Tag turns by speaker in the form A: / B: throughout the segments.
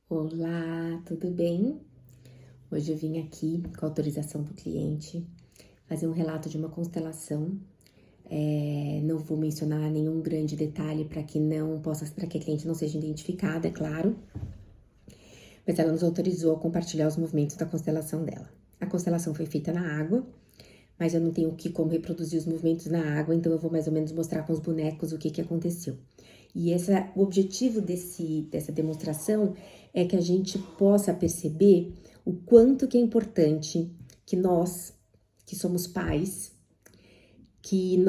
A: Olá, tudo bem? Hoje eu vim aqui, com a autorização do cliente, fazer um relato de uma constelação. Não vou mencionar nenhum grande detalhe para que a cliente não seja identificada, é claro, mas ela nos autorizou a compartilhar os movimentos da constelação dela. A constelação foi feita na água, mas eu não tenho como reproduzir os movimentos na água, então eu vou mais ou menos mostrar com os bonecos o que aconteceu. E o objetivo dessa demonstração é que a gente possa perceber o quanto que é importante que nós, que somos pais, que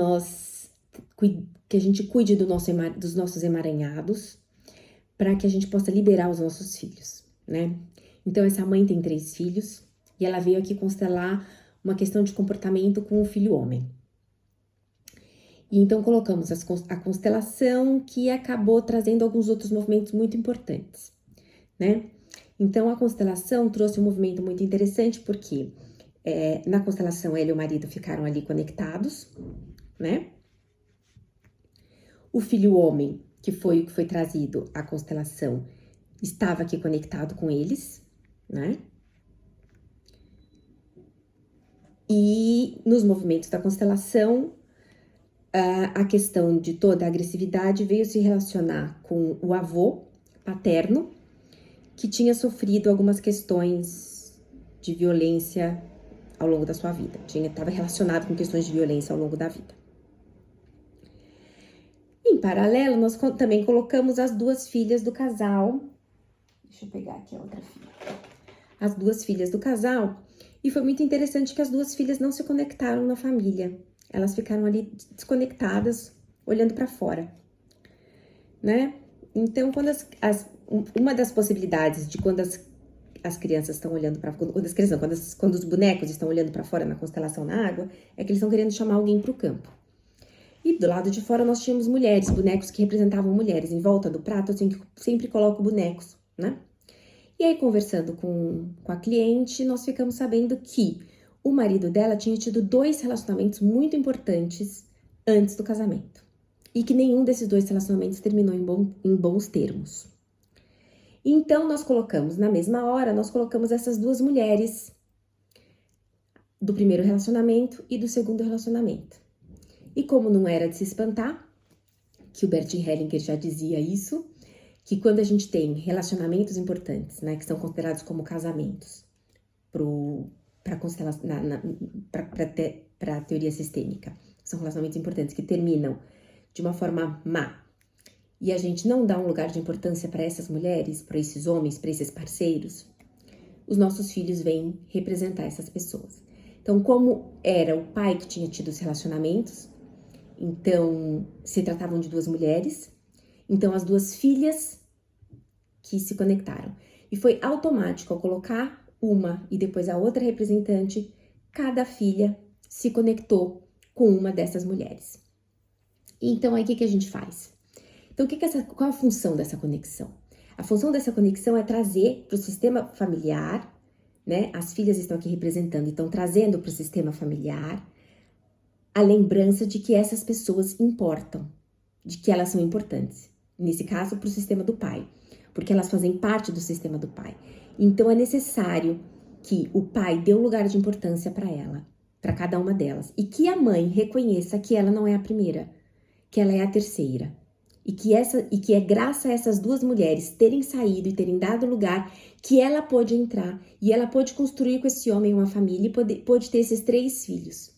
A: a gente cuide dos nossos emaranhados, para que a gente possa liberar os nossos filhos, né? Então, essa mãe tem 3 filhos e ela veio aqui constelar uma questão de comportamento com o filho homem. E então colocamos a constelação, que acabou trazendo alguns outros movimentos muito importantes, né? Então a constelação trouxe um movimento muito interessante, porque na constelação ela e o marido ficaram ali conectados, né? O filho homem, que foi o que foi trazido à constelação, estava aqui conectado com eles, né? E nos movimentos da constelação, a questão de toda a agressividade veio se relacionar com o avô paterno, que tinha sofrido algumas questões de violência ao longo da sua vida. Estava relacionado com questões de violência ao longo da vida. Em paralelo, nós também colocamos as 2 filhas do casal. Deixa eu pegar aqui a outra filha. As 2 filhas do casal. E foi muito interessante que as 2 filhas não se conectaram na família. Elas ficaram ali desconectadas, olhando para fora, né? Então, uma das possibilidades de quando as crianças estão olhando para quando os bonecos estão olhando para fora na constelação na água, é que eles estão querendo chamar alguém para o campo. E do lado de fora nós tínhamos mulheres, bonecos que representavam mulheres. Em volta do prato eu sempre coloco bonecos, né? E aí, conversando com a cliente, nós ficamos sabendo que o marido dela tinha tido 2 relacionamentos muito importantes antes do casamento. E que nenhum desses 2 relacionamentos terminou em bons termos. Então, na mesma hora, nós colocamos essas 2 mulheres do primeiro relacionamento e do segundo relacionamento. E como não era de se espantar, que o Bert Hellinger já dizia isso, que quando a gente tem relacionamentos importantes, né, que são considerados como casamentos, para a teoria sistêmica, são relacionamentos importantes que terminam de uma forma má, e a gente não dá um lugar de importância para essas mulheres, para esses homens, para esses parceiros, os nossos filhos vêm representar essas pessoas. Então, como era o pai que tinha tido os relacionamentos, então se tratavam de 2 mulheres, então as 2 filhas que se conectaram. E foi automático, ao colocar uma e depois a outra representante, cada filha se conectou com uma dessas mulheres. Então, aí o que a gente faz? Então, qual a função dessa conexão? A função dessa conexão é trazer para o sistema familiar, né? As filhas estão aqui representando, então trazendo para o sistema familiar a lembrança de que essas pessoas importam, de que elas são importantes. Nesse caso, para o sistema do pai, porque elas fazem parte do sistema do pai. Então, é necessário que o pai dê um lugar de importância para ela, para cada uma delas, e que a mãe reconheça que ela não é a primeira, que ela é a terceira. E que é graças a essas 2 mulheres terem saído e terem dado lugar que ela pôde entrar e ela pôde construir com esse homem uma família e pôde ter esses 3 filhos.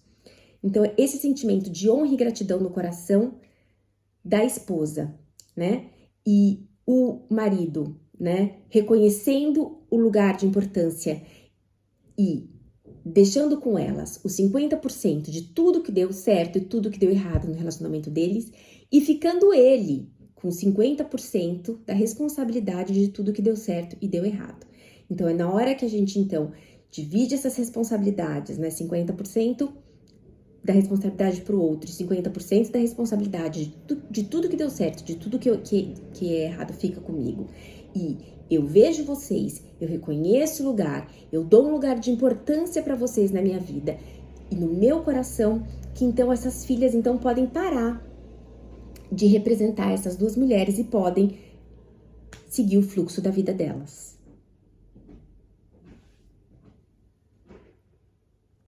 A: Então, esse sentimento de honra e gratidão no coração da esposa, né? E o marido, né? Reconhecendo o lugar de importância e deixando com elas os 50% de tudo que deu certo e tudo que deu errado no relacionamento deles, e ficando ele com 50% da responsabilidade de tudo que deu certo e deu errado. Então, é na hora que a gente, então, divide essas responsabilidades, né? 50% da responsabilidade para o outro, 50% da responsabilidade de tudo que deu certo, de tudo que é errado fica comigo. E eu vejo vocês, eu reconheço o lugar, eu dou um lugar de importância para vocês na minha vida e no meu coração, que então essas filhas então podem parar de representar essas 2 mulheres e podem seguir o fluxo da vida delas.